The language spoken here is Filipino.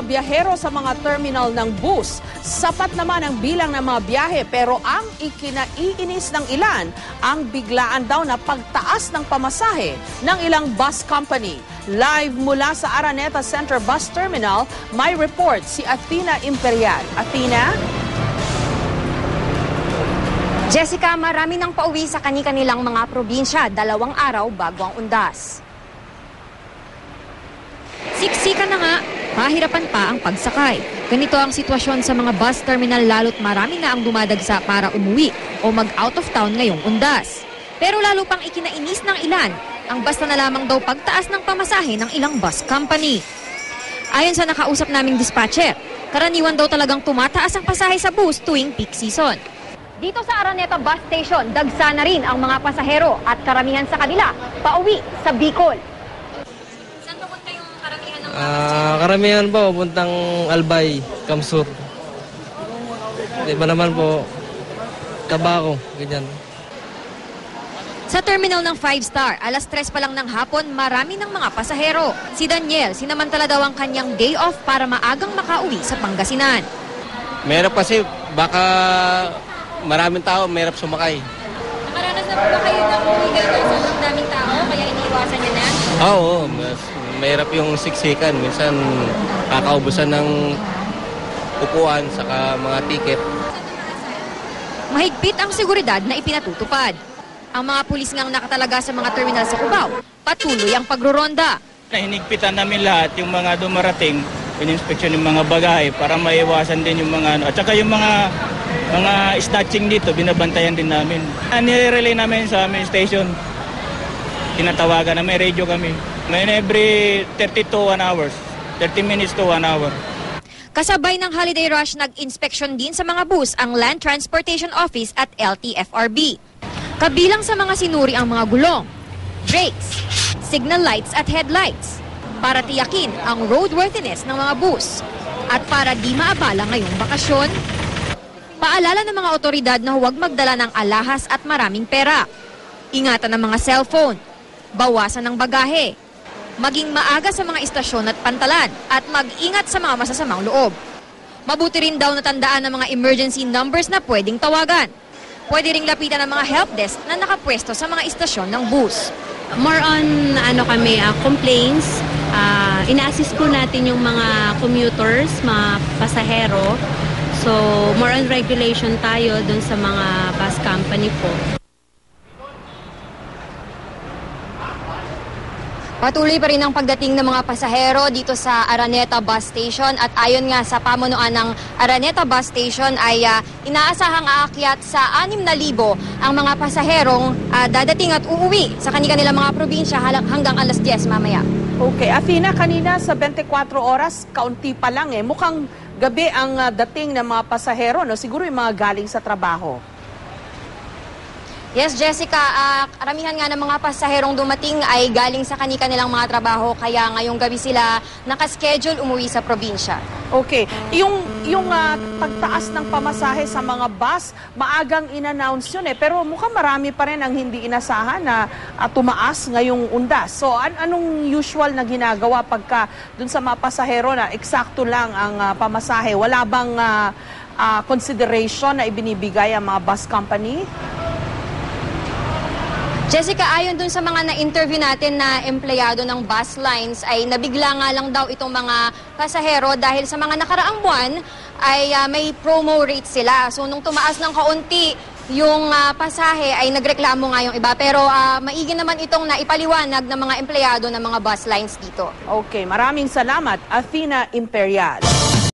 biyahero sa mga terminal ng bus. Sapat naman ang bilang ng mga biyahe pero ang ikinaiinis ng ilan ang biglaan daw na pagtaas ng pamasahe ng ilang bus company. Live mula sa Araneta Center Bus Terminal, may report si Athena Imperial. Athena? Jessica, marami nang pauwi sa kani-kanilang mga probinsya 2 araw bago ang undas. Siksikan na nga, mahirapan pa ang pagsakay. Ganito ang sitwasyon sa mga bus terminal lalo't marami na ang dumadagsa para umuwi o mag-out of town ngayong undas. Pero lalo pang ikinainis ng ilan, ang basta na lamang daw pagtaas ng pamasahe ng ilang bus company. Ayon sa nakausap naming dispatcher, karaniwan daw talagang tumataas ang pasahe sa bus tuwing peak season. Dito sa Araneta Bus Station, dagsa na rin ang mga pasahero at karamihan sa kanila pauwi sa Bicol. Saan pupunta yung karamihan ng mga pasahero? Karamihan po, puntang Albay, Kamsur. Iba naman po, Tabaco, ganyan. Sa terminal ng 5-star, alas 3 pa lang ng hapon, marami ng mga pasahero. Si Daniel, sinamantala daw ang kanyang day off para maagang makauwi sa Pangasinan. Meron kasi, baka maraming tao, mahirap sumakay. Nakaranas na po ba kayo ng umigal ng sobrang daming tao, kaya iniiwasan niyo na? Oo, mahirap yung siksikan. Minsan, kakaubusan ng upuan, saka mga tiket. Mahigpit ang seguridad na ipinatutupad. Ang mga pulis ngang nakatalaga sa mga terminal sa Cubao, patuloy ang pagruronda. Hinigpitan namin lahat yung mga dumarating, in-inspection yung mga bagahe para maiwasan din yung mga at saka yung mga snatching dito, binabantayan din namin. Nire-relay namin sa aming station. Tinatawagan na may radio kami. Ngayon every 30 to 1 hours, 30 minutes to 1 hour. Kasabay ng holiday rush, nag-inspection din sa mga bus ang Land Transportation Office at LTFRB. Kabilang sa mga sinuri ang mga gulong, brakes, signal lights at headlights para tiyakin ang roadworthiness ng mga bus at para di maabala ngayong bakasyon. Paalala ng mga otoridad na huwag magdala ng alahas at maraming pera. Ingatan ng mga cellphone, bawasan ng bagahe, maging maaga sa mga istasyon at pantalan at mag-ingat sa mga masasamang loob. Mabuti rin daw na tandaan ng mga emergency numbers na pwedeng tawagan. Pwede ring lapitan ng mga help desk na nakapwesto sa mga istasyon ng bus. More on complaints. Ina-assist po natin yung mga commuters, mga pasahero. So more on regulation tayo dun sa mga bus company po. Patuloy pa rin ang pagdating ng mga pasahero dito sa Araneta Bus Station at ayon nga sa pamunuan ng Araneta Bus Station ay inaasahang aakyat sa 6,000 ang mga pasaherong dadating at uuwi sa kanilang mga probinsya hanggang alas 10 mamaya. Okay, Athena, kanina sa 24 oras, kaunti pa lang mukhang gabi ang dating ng mga pasahero, no? Siguro yung mga galing sa trabaho. Yes, Jessica, karamihan nga ng mga pasaherong dumating ay galing sa kanilang mga trabaho kaya ngayong gabi sila nakaschedule umuwi sa probinsya. Okay, yung pagtaas ng pamasahe sa mga bus, maagang in-announce yun pero mukhang marami pa rin ang hindi inasahan na tumaas ngayong undas. So anong usual na ginagawa pagka dun sa mga pasahero na eksakto lang ang pamasahe? Wala bang consideration na ibinibigay ang mga bus company? Jessica, ayon dun sa mga na-interview natin na empleyado ng bus lines ay nabigla nga lang daw itong mga pasahero dahil sa mga nakaraang buwan ay may promo rate sila. So nung tumaas ng kaunti yung pasahe ay nagreklamo nga yung iba. Pero maigi naman itong naipaliwanag ng mga empleyado ng mga bus lines dito. Okay, maraming salamat, Athena Imperial.